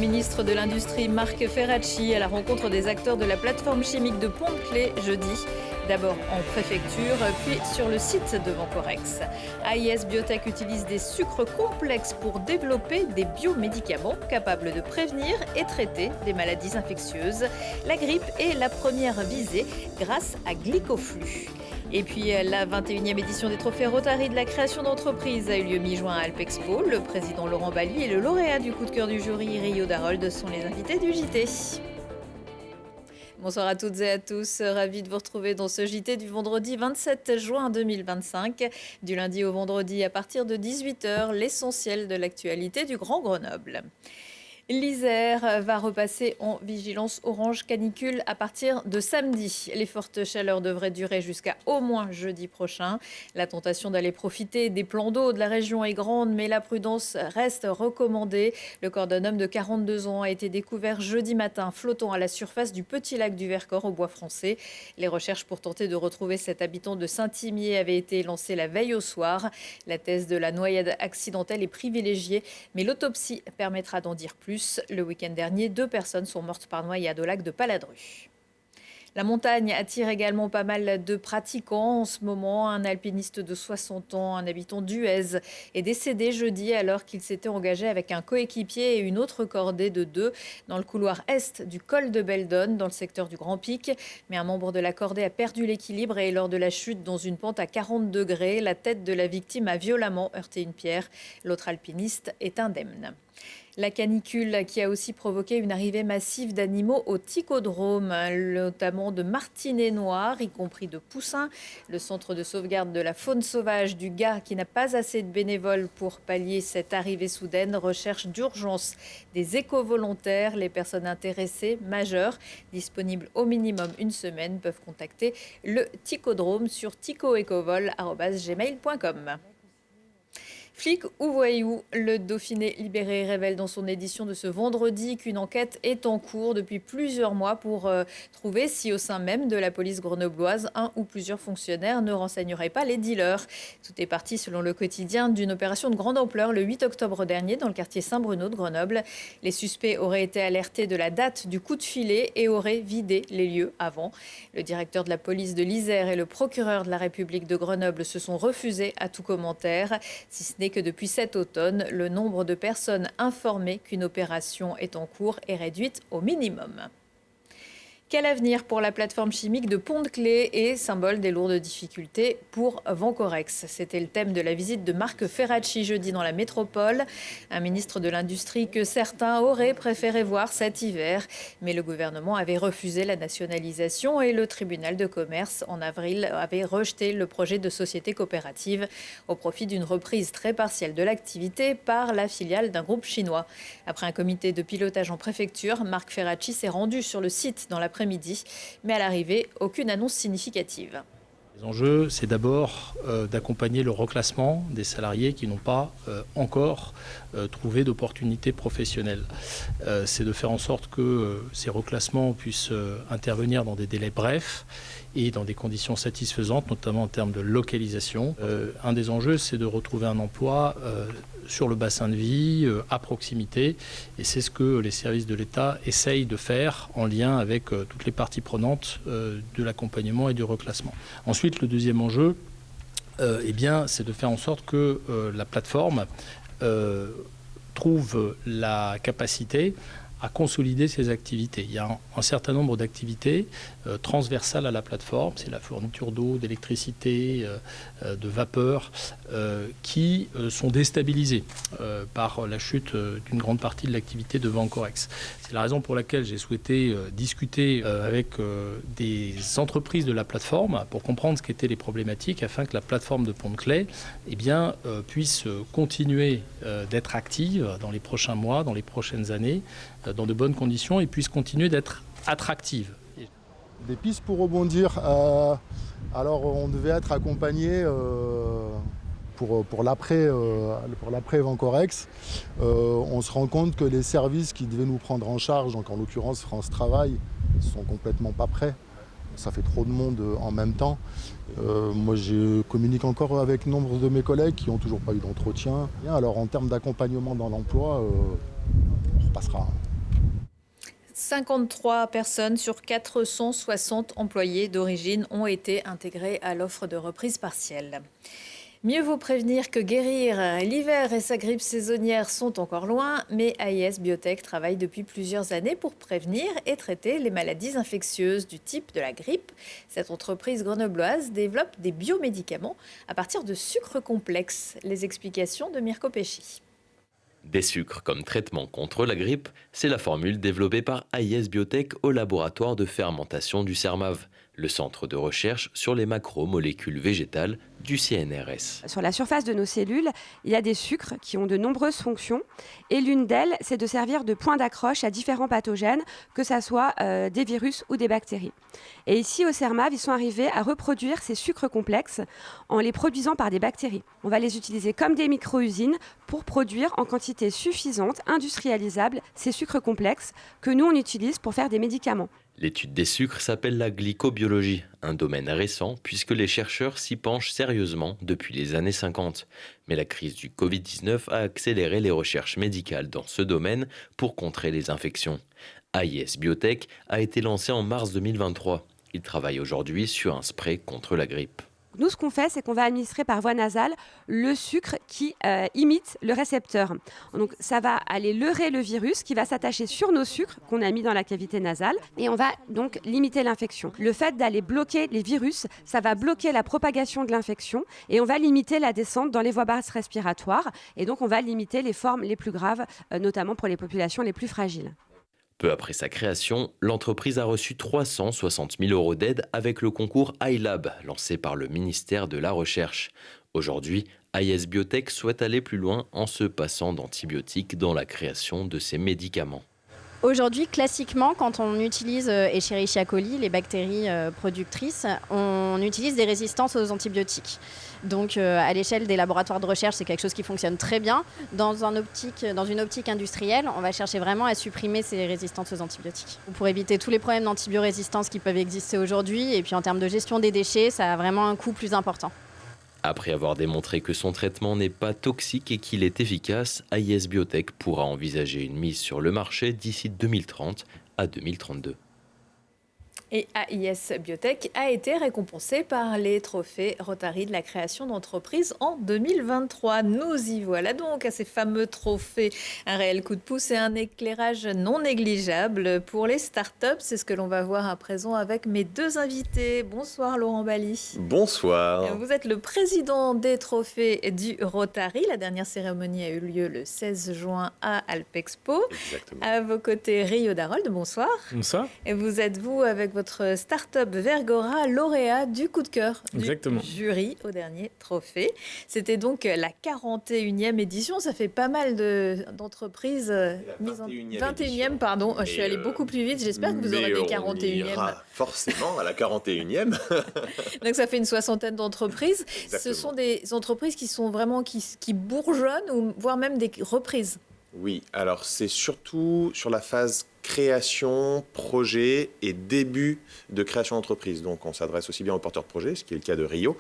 ministre de l'Industrie Marc Ferracci à la rencontre des acteurs de la plateforme chimique de Pont-de-Claix jeudi. D'abord en préfecture, puis sur le site de Vancorex. AIS Biotech utilise des sucres complexes pour développer des biomédicaments capables de prévenir et traiter des maladies infectieuses. La grippe est la première visée grâce à Glycoflux. Et puis la 21e édition des trophées Rotary de la création d'entreprise a eu lieu mi-juin à Alpexpo. Le président Laurent Bailly et le lauréat du coup de cœur du jury, Rio Darold, sont les invités du JT. Bonsoir à toutes et à tous, ravi de vous retrouver dans ce JT du vendredi 27 juin 2025. Du lundi au vendredi à partir de 18h, l'essentiel de l'actualité du Grand Grenoble. L'Isère va repasser en vigilance orange canicule à partir de samedi. Les fortes chaleurs devraient durer jusqu'à au moins jeudi prochain. La tentation d'aller profiter des plans d'eau de la région est grande, mais la prudence reste recommandée. Le corps d'un homme de 42 ans a été découvert jeudi matin, flottant à la surface du petit lac du Vercors au Bois Français. Les recherches pour tenter de retrouver cet habitant de Saint-Imier avaient été lancées la veille au soir. La thèse de la noyade accidentelle est privilégiée, mais l'autopsie permettra d'en dire plus. Le week-end dernier, 2 personnes sont mortes par noyade au lac de Paladru. La montagne attire également pas mal de pratiquants en ce moment. Un alpiniste de 60 ans, un habitant d'Huez, est décédé jeudi alors qu'il s'était engagé avec un coéquipier et une autre cordée de 2 dans le couloir est du col de Beldonne, dans le secteur du Grand Pic. Mais un membre de la cordée a perdu l'équilibre et lors de la chute dans une pente à 40 degrés, la tête de la victime a violemment heurté une pierre. L'autre alpiniste est indemne. La canicule qui a aussi provoqué une arrivée massive d'animaux au Ticodrome, notamment de martinets noirs, y compris de poussins. Le centre de sauvegarde de la faune sauvage du Gard, qui n'a pas assez de bénévoles pour pallier cette arrivée soudaine, recherche d'urgence des éco-volontaires. Les personnes intéressées, majeures, disponibles au minimum une semaine, peuvent contacter le Ticodrome sur ticoecovol@gmail.com. Flic ou voyou, le Dauphiné libéré révèle dans son édition de ce vendredi qu'une enquête est en cours depuis plusieurs mois pour trouver si au sein même de la police grenobloise, un ou plusieurs fonctionnaires ne renseigneraient pas les dealers. Tout est parti, selon le quotidien, d'une opération de grande ampleur le 8 octobre dernier dans le quartier Saint-Bruno de Grenoble. Les suspects auraient été alertés de la date du coup de filet et auraient vidé les lieux avant. Le directeur de la police de l'Isère et le procureur de la République de Grenoble se sont refusés à tout commentaire, si ce n'est que depuis cet automne, le nombre de personnes informées qu'une opération est en cours est réduite au minimum. Quel avenir pour la plateforme chimique de Pont-de-Claix et symbole des lourdes difficultés pour Vancorex? C'était le thème de la visite de Marc Ferracci jeudi dans la métropole. Un ministre de l'Industrie que certains auraient préféré voir cet hiver. Mais le gouvernement avait refusé la nationalisation et le tribunal de commerce en avril avait rejeté le projet de société coopérative au profit d'une reprise très partielle de l'activité par la filiale d'un groupe chinois. Après un comité de pilotage en préfecture, Marc Ferracci s'est rendu sur le site dans l'après-midi, mais à l'arrivée, aucune annonce significative. Les enjeux, c'est d'abord d'accompagner le reclassement des salariés qui n'ont pas encore trouvé d'opportunités professionnelles. C'est de faire en sorte que ces reclassements puissent intervenir dans des délais brefs et dans des conditions satisfaisantes, notamment en termes de localisation. Un des enjeux, c'est de retrouver un emploi sur le bassin de vie, à proximité. Et c'est ce que les services de l'État essayent de faire en lien avec toutes les parties prenantes de l'accompagnement et du reclassement. Ensuite, le deuxième enjeu, c'est de faire en sorte que la plateforme trouve la capacité à consolider ses activités. Il y a un certain nombre d'activités transversales à la plateforme, c'est la fourniture d'eau, d'électricité, de vapeur, qui sont déstabilisées par la chute d'une grande partie de l'activité de Vancorex. C'est la raison pour laquelle j'ai souhaité discuter avec des entreprises de la plateforme pour comprendre ce qu'étaient les problématiques afin que la plateforme de Pont-de-Claix puisse continuer d'être active dans les prochains mois, dans les prochaines années, dans de bonnes conditions et puisse continuer d'être attractive. Des pistes pour rebondir. Alors on devait être accompagné pour l'après Vancorex. On se rend compte que les services qui devaient nous prendre en charge, donc en l'occurrence France Travail, sont complètement pas prêts. Ça fait trop de monde en même temps. Moi, je communique encore avec nombre de mes collègues qui n'ont toujours pas eu d'entretien. Alors en termes d'accompagnement dans l'emploi, on repassera. 53 personnes sur 460 employés d'origine ont été intégrées à l'offre de reprise partielle. Mieux vaut prévenir que guérir. L'hiver et sa grippe saisonnière sont encore loin, mais AIS Biotech travaille depuis plusieurs années pour prévenir et traiter les maladies infectieuses du type de la grippe. Cette entreprise grenobloise développe des biomédicaments à partir de sucres complexes. Les explications de Mirko Pesci. Des sucres comme traitement contre la grippe, c'est la formule développée par AIS Biotech au laboratoire de fermentation du CERMAV, le centre de recherche sur les macromolécules végétales du CNRS. Sur la surface de nos cellules, il y a des sucres qui ont de nombreuses fonctions et l'une d'elles, c'est de servir de point d'accroche à différents pathogènes, que ce soit des virus ou des bactéries. Et ici au CERMAV, ils sont arrivés à reproduire ces sucres complexes en les produisant par des bactéries. On va les utiliser comme des micro-usines pour produire en quantité suffisante, industrialisable, ces sucres complexes que nous on utilise pour faire des médicaments. L'étude des sucres s'appelle la glycobiologie, un domaine récent puisque les chercheurs s'y penchent sérieusement depuis les années 50. Mais la crise du Covid-19 a accéléré les recherches médicales dans ce domaine pour contrer les infections. AIS Biotech a été lancé en mars 2023. Il travaille aujourd'hui sur un spray contre la grippe. Nous, ce qu'on fait, c'est qu'on va administrer par voie nasale le sucre qui imite le récepteur. Donc, ça va aller leurrer le virus qui va s'attacher sur nos sucres qu'on a mis dans la cavité nasale et on va donc limiter l'infection. Le fait d'aller bloquer les virus, ça va bloquer la propagation de l'infection et on va limiter la descente dans les voies basses respiratoires et donc on va limiter les formes les plus graves, notamment pour les populations les plus fragiles. Peu après sa création, l'entreprise a reçu 360 000 € d'aide avec le concours iLab, lancé par le ministère de la Recherche. Aujourd'hui, AIS Biotech souhaite aller plus loin en se passant d'antibiotiques dans la création de ses médicaments. Aujourd'hui, classiquement, quand on utilise Escherichia coli, les bactéries productrices, on utilise des résistances aux antibiotiques. Donc à l'échelle des laboratoires de recherche, c'est quelque chose qui fonctionne très bien. Dans une optique industrielle, on va chercher vraiment à supprimer ces résistances aux antibiotiques. Pour éviter tous les problèmes d'antibiorésistance qui peuvent exister aujourd'hui, et puis en termes de gestion des déchets, ça a vraiment un coût plus important. Après avoir démontré que son traitement n'est pas toxique et qu'il est efficace, AIS Biotech pourra envisager une mise sur le marché d'ici 2030 à 2032. Et AIS Biotech a été récompensé par les trophées Rotary de la création d'entreprise en 2023. Nous y voilà donc à ces fameux trophées. Un réel coup de pouce et un éclairage non négligeable pour les startups. C'est ce que l'on va voir à présent avec mes deux invités. Bonsoir Laurent Bally. Bonsoir. Vous êtes le président des trophées du Rotary. La dernière cérémonie a eu lieu le 16 juin à Alpexpo. Exactement. À vos côtés, Rio Darold. Bonsoir. Bonsoir. Et vous êtes, vous, avec votre start-up Vergora, lauréat du coup de cœur Exactement. Du jury au dernier trophée. C'était donc la 41e édition. Ça fait pas mal d'entreprises mises en 21e, pardon. Je suis allée beaucoup plus vite. J'espère que vous aurez des 41e. Ira forcément à la 41e. Donc ça fait une soixantaine d'entreprises. Exactement. Ce sont des entreprises qui sont vraiment qui bourgeonnent ou voire même des reprises. Oui, alors c'est surtout sur la phase création, projet et début de création d'entreprise. Donc on s'adresse aussi bien aux porteurs de projets, ce qui est le cas de Rio,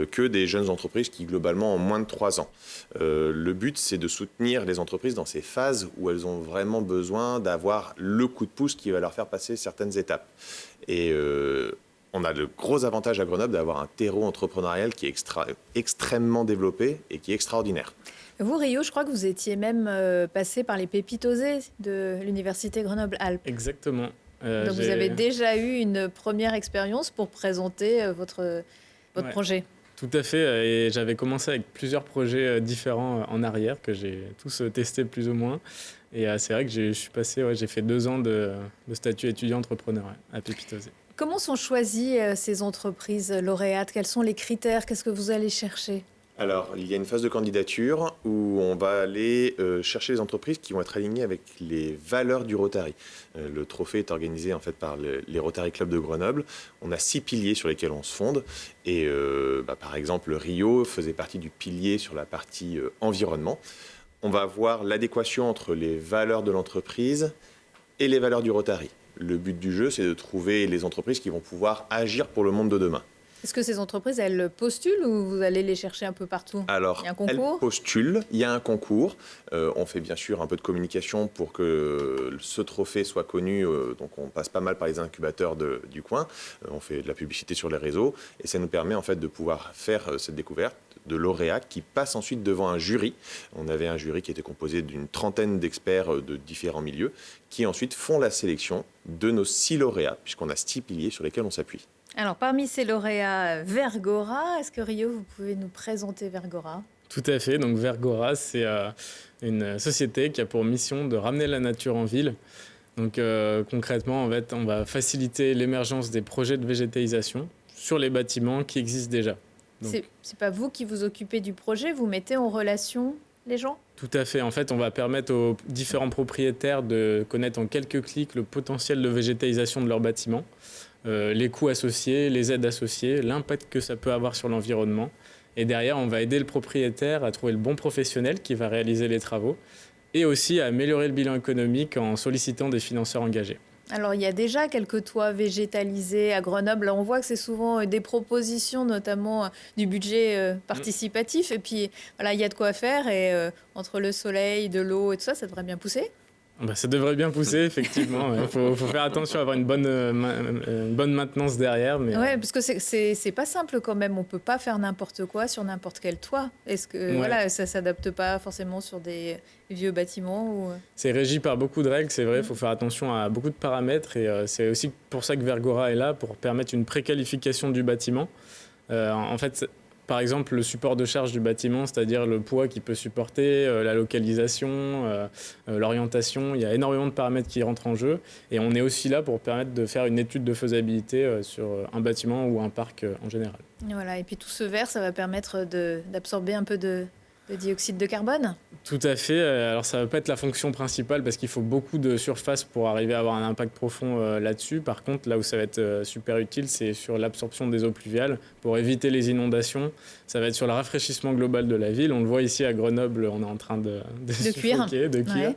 que des jeunes entreprises qui globalement ont moins de 3 ans. Le but, c'est de soutenir les entreprises dans ces phases où elles ont vraiment besoin d'avoir le coup de pouce qui va leur faire passer certaines étapes. Et on a le gros avantage à Grenoble d'avoir un terreau entrepreneurial qui est extrêmement développé et qui est extraordinaire. Vous, Rio, je crois que vous étiez même passé par les pépites osées de l'Université Grenoble-Alpes. Exactement. Donc vous avez déjà eu une première expérience pour présenter votre projet. Tout à fait. Et j'avais commencé avec plusieurs projets différents en arrière, que j'ai tous testés plus ou moins. Et c'est vrai que j'ai fait 2 ans de statut étudiant entrepreneur à Pépites osées. Comment sont choisies ces entreprises lauréates? Quels sont les critères? Qu'est-ce que vous allez chercher? Alors, il y a une phase de candidature où on va aller chercher les entreprises qui vont être alignées avec les valeurs du Rotary. Le trophée est organisé en fait par les Rotary Club de Grenoble. On a 6 piliers sur lesquels on se fonde. Et par exemple, Rio faisait partie du pilier sur la partie environnement. On va voir l'adéquation entre les valeurs de l'entreprise et les valeurs du Rotary. Le but du jeu, c'est de trouver les entreprises qui vont pouvoir agir pour le monde de demain. Est-ce que ces entreprises, elles postulent ou vous allez les chercher un peu partout? Alors, Il y a un concours? elles postulent, il y a un concours. On fait bien sûr un peu de communication pour que ce trophée soit connu. Donc, on passe pas mal par les incubateurs du coin. On fait de la publicité sur les réseaux. Et ça nous permet en fait de pouvoir faire cette découverte de lauréats qui passent ensuite devant un jury. On avait un jury qui était composé d'une trentaine d'experts de différents milieux qui ensuite font la sélection de nos 6 lauréats, puisqu'on a 6 piliers sur lesquels on s'appuie. Alors, parmi ces lauréats, Vergora, est-ce que Rio, vous pouvez nous présenter Vergora? Tout à fait. Donc Vergora, c'est une société qui a pour mission de ramener la nature en ville. Donc concrètement, en fait, on va faciliter l'émergence des projets de végétalisation sur les bâtiments qui existent déjà. Donc, c'est pas vous qui vous occupez du projet, vous mettez en relation les gens? tout à fait. En fait, on va permettre aux différents propriétaires de connaître en quelques clics le potentiel de végétalisation de leur bâtiment, les coûts associés, les aides associées, l'impact que ça peut avoir sur l'environnement. Et derrière, on va aider le propriétaire à trouver le bon professionnel qui va réaliser les travaux et aussi à améliorer le bilan économique en sollicitant des financeurs engagés. Alors, il y a déjà quelques toits végétalisés à Grenoble. On voit que c'est souvent des propositions, notamment du budget participatif. Et puis, voilà, il y a de quoi faire. Et entre le soleil, de l'eau et tout ça, ça devrait bien pousser. Bah, ça devrait bien pousser, effectivement. Il faut faire attention à avoir une bonne maintenance derrière. Mais, ouais, parce que c'est pas simple quand même. On peut pas faire n'importe quoi sur n'importe quel toit. Est-ce que voilà, ça s'adapte pas forcément sur des vieux bâtiments ou... C'est régi par beaucoup de règles, c'est vrai. Il faut faire attention à beaucoup de paramètres. Et c'est aussi pour ça que Vergora est là, pour permettre une préqualification du bâtiment. En fait, par exemple, le support de charge du bâtiment, c'est-à-dire le poids qu'il peut supporter, la localisation, l'orientation. Il y a énormément de paramètres qui rentrent en jeu. Et on est aussi là pour permettre de faire une étude de faisabilité sur un bâtiment ou un parc en général. Voilà, et puis tout ce verre, ça va permettre d'absorber un peu de dioxyde de carbone? Tout à fait. Alors ça ne va pas être la fonction principale parce qu'il faut beaucoup de surface pour arriver à avoir un impact profond là-dessus. Par contre, là où ça va être super utile, c'est sur l'absorption des eaux pluviales pour éviter les inondations. Ça va être sur le rafraîchissement global de la ville. On le voit ici à Grenoble, on est en train de cuire. Ouais.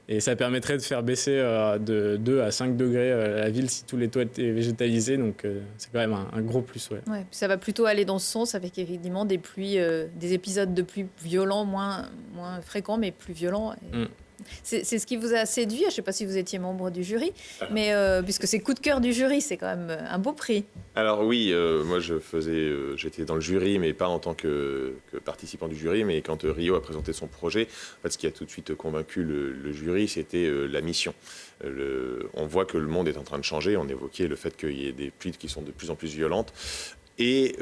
Et ça permettrait de faire baisser de 2 à 5 degrés la ville si tous les toits étaient végétalisés. Donc c'est quand même un gros plus. Ouais. Ouais, ça va plutôt aller dans ce sens avec évidemment des pluies, des épisodes de pluie violents, moins fréquents, mais plus violents. C'est ce qui vous a séduit. Je ne sais pas si vous étiez membre du jury, mais puisque c'est coup de cœur du jury, c'est quand même un beau prix. Alors oui, moi j'étais dans le jury, mais pas en tant que participant du jury, mais quand Rio a présenté son projet, en fait, ce qui a tout de suite convaincu le jury, c'était la mission. On voit que le monde est en train de changer. On évoquait le fait qu'il y ait des pluies qui sont de plus en plus violentes. Et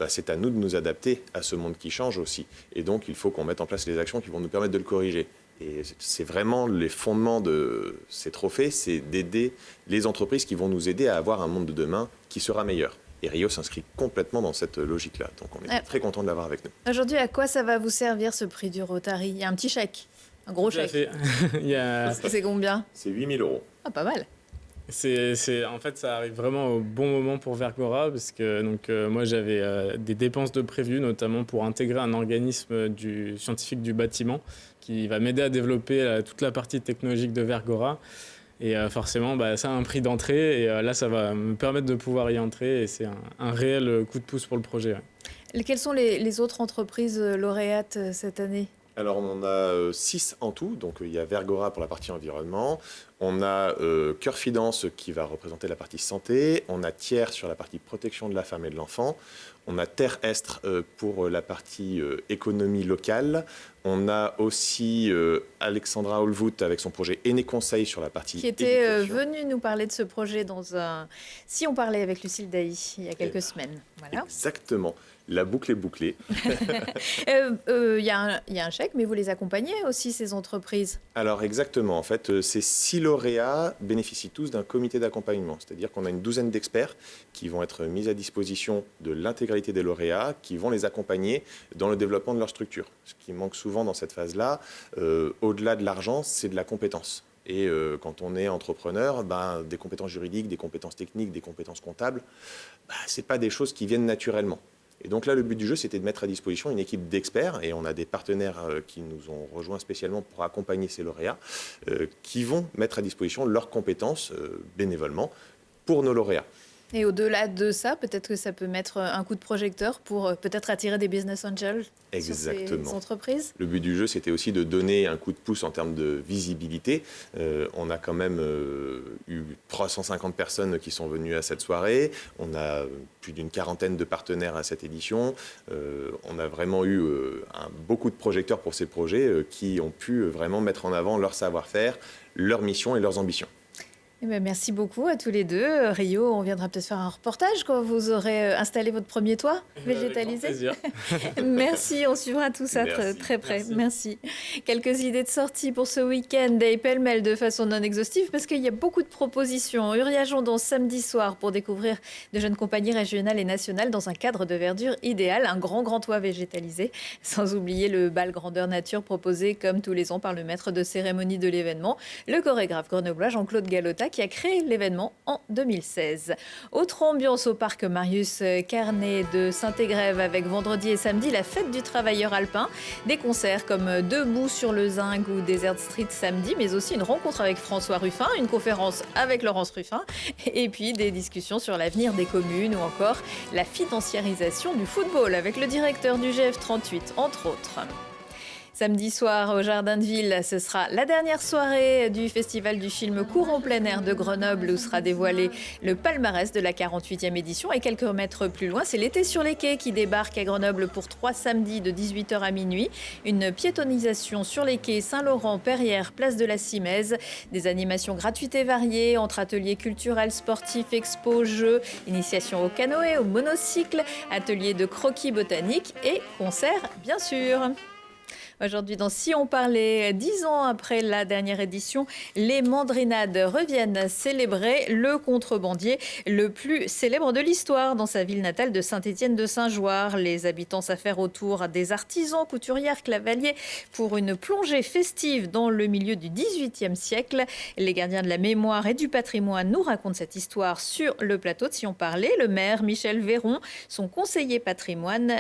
c'est à nous de nous adapter à ce monde qui change aussi. Et donc, il faut qu'on mette en place les actions qui vont nous permettre de le corriger. Et c'est vraiment les fondements de ces trophées, c'est d'aider les entreprises qui vont nous aider à avoir un monde de demain qui sera meilleur. Et Rio s'inscrit complètement dans cette logique-là. Donc, on est très content de l'avoir avec nous. Aujourd'hui, à quoi ça va vous servir ce prix du Rotary? Il y a un petit chèque, un gros chèque. C'est combien? C'est 8 000 €. Ah, pas mal. En fait, ça arrive vraiment au bon moment pour Vergora parce que moi, j'avais des dépenses de prévues, notamment pour intégrer un organisme scientifique du bâtiment qui va m'aider à développer toute la partie technologique de Vergora. Et forcément, ça a un prix d'entrée. Et là, ça va me permettre de pouvoir y entrer. Et c'est un réel coup de pouce pour le projet. Ouais. Quelles sont les autres entreprises lauréates cette année? Alors, on en a 6 en tout. Donc, il y a Vergora pour la partie environnement. On a Cœur Fidance qui va représenter la partie santé. On a Thiers sur la partie protection de la femme et de l'enfant. On a Terre Estre pour la partie économie locale. On a aussi Alexandra Holvout avec son projet Aîné Conseil sur la partie qui était éducation. venue nous parler de ce projet dans un... Si on parlait avec Lucille Dailly il y a quelques semaines. Voilà. Exactement. La boucle est bouclée. Il y a un chèque, mais vous les accompagnez aussi, ces entreprises? Alors exactement. En fait, ces 6 lauréats bénéficient tous d'un comité d'accompagnement. C'est-à-dire qu'on a une douzaine d'experts qui vont être mis à disposition de l'intégralité des lauréats, qui vont les accompagner dans le développement de leur structure. Ce qui manque souvent dans cette phase-là, au-delà de l'argent, c'est de la compétence. Et quand on est entrepreneur, des compétences juridiques, des compétences techniques, des compétences comptables, ce n'est pas des choses qui viennent naturellement. Et donc là, le but du jeu, c'était de mettre à disposition une équipe d'experts, et on a des partenaires qui nous ont rejoints spécialement pour accompagner ces lauréats, qui vont mettre à disposition leurs compétences bénévolement pour nos lauréats. Et au-delà de ça, peut-être que ça peut mettre un coup de projecteur pour peut-être attirer des business angels sur ces entreprises. Le but du jeu, c'était aussi de donner un coup de pouce en termes de visibilité. On a quand même eu 350 personnes qui sont venues à cette soirée. On a plus d'une quarantaine de partenaires à cette édition. On a vraiment eu beaucoup de projecteurs pour ces projets qui ont pu vraiment mettre en avant leur savoir-faire, leur mission et leurs ambitions. Eh bien, merci beaucoup à tous les deux. Rio, on viendra peut-être faire un reportage quand vous aurez installé votre premier toit végétalisé. Avec grand plaisir. Merci, on suivra tout ça très près. Merci. Quelques idées de sortie pour ce week-end et pêle-mêle de façon non exhaustive parce qu'il y a beaucoup de propositions. Uriajon samedi soir pour découvrir de jeunes compagnies régionales et nationales dans un cadre de verdure idéal, un grand toit végétalisé. Sans oublier le bal grandeur nature proposé comme tous les ans par le maître de cérémonie de l'événement, le chorégraphe grenoblois Jean-Claude Galota, qui a créé l'événement en 2016. Autre ambiance au parc Marius Carnet de Saint-Égrève avec vendredi et samedi la fête du travailleur alpin. Des concerts comme Debout sur le Zinc ou Desert Street samedi, mais aussi une rencontre avec François Ruffin, une conférence avec Laurence Ruffin, et puis des discussions sur l'avenir des communes ou encore la financiarisation du football avec le directeur du GF38, entre autres. Samedi soir au Jardin de Ville, ce sera la dernière soirée du Festival du film court en plein air de Grenoble où sera dévoilé le palmarès de la 48e édition. Et quelques mètres plus loin, c'est l'été sur les quais qui débarque à Grenoble pour 3 samedis de 18h à minuit. Une piétonisation sur les quais Saint-Laurent, Perrières, place de la Simèze. Des animations gratuites et variées entre ateliers culturels, sportifs, expos, jeux, initiation au canoë, au monocycle, ateliers de croquis botaniques et concerts bien sûr. Aujourd'hui, dans Si on parlait, 10 ans après la dernière édition, les Mandrinades reviennent célébrer le contrebandier le plus célèbre de l'histoire dans sa ville natale de Saint-Étienne-de-Saint-Joire. Les habitants s'affairent autour des artisans, couturières, clavaliers pour une plongée festive dans le milieu du XVIIIe siècle. Les gardiens de la mémoire et du patrimoine nous racontent cette histoire sur le plateau de Si on parlait. Le maire Michel Véron, son conseiller patrimoine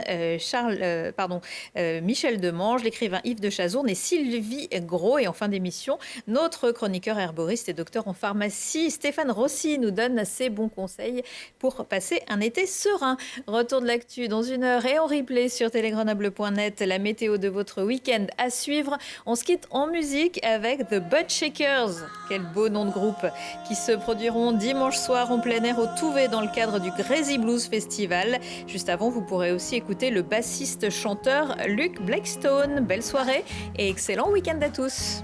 Michel Demange, l'écrivain Yves de Chazourne et Sylvie Gros. Et en fin d'émission, notre chroniqueur herboriste et docteur en pharmacie, Stéphane Rossi, nous donne ses bons conseils pour passer un été serein. Retour de l'actu dans 1 heure et en replay sur télégrenoble.net. La météo de votre week-end à suivre. On se quitte en musique avec The Butt Shakers. Quel beau nom de groupe, qui se produiront dimanche soir en plein air au Touvet dans le cadre du Crazy Blues Festival. Juste avant, vous pourrez aussi écouter le bassiste-chanteur Luc Blackstone. Belle soirée et excellent week-end à tous.